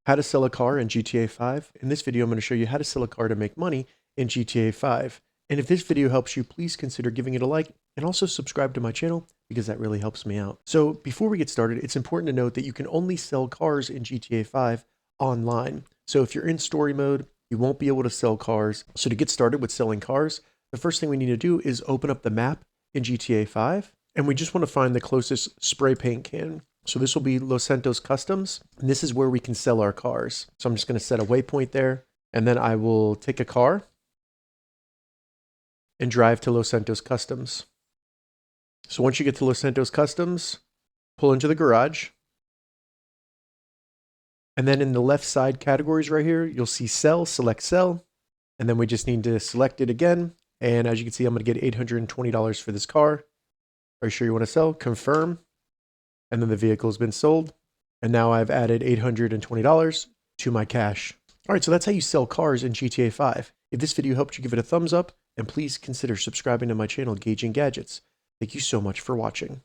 how to sell a car in GTA 5. In this video, I'm going to show you how to sell a car to make money in GTA 5. And if this video helps you, please consider giving it a like and also subscribe to my channel because that really helps me out. So before we get started, it's important to note that you can only sell cars in GTA 5 online. So if you're in story mode, you won't be able to sell cars. So to get started with selling cars, the first thing we need to do is open up the map in GTA 5. And we just want to find the closest spray paint can. So this will be Los Santos Customs, and this is where we can sell our cars. So I'm just going to set a waypoint there, and then I will take a car and drive to Los Santos Customs. So once you get to Los Santos Customs, pull into the garage. And then in the left side categories right here, you'll see sell, select sell. And then we just need to select it again. And as you can see, I'm going to get $820 for this car. Are you sure you want to sell? Confirm. And then the vehicle has been sold. And now I've added $820 to my cash. All right, so that's how you sell cars in GTA 5. If this video helped you, give it a thumbs up. And please consider subscribing to my channel, Gauging Gadgets. Thank you so much for watching.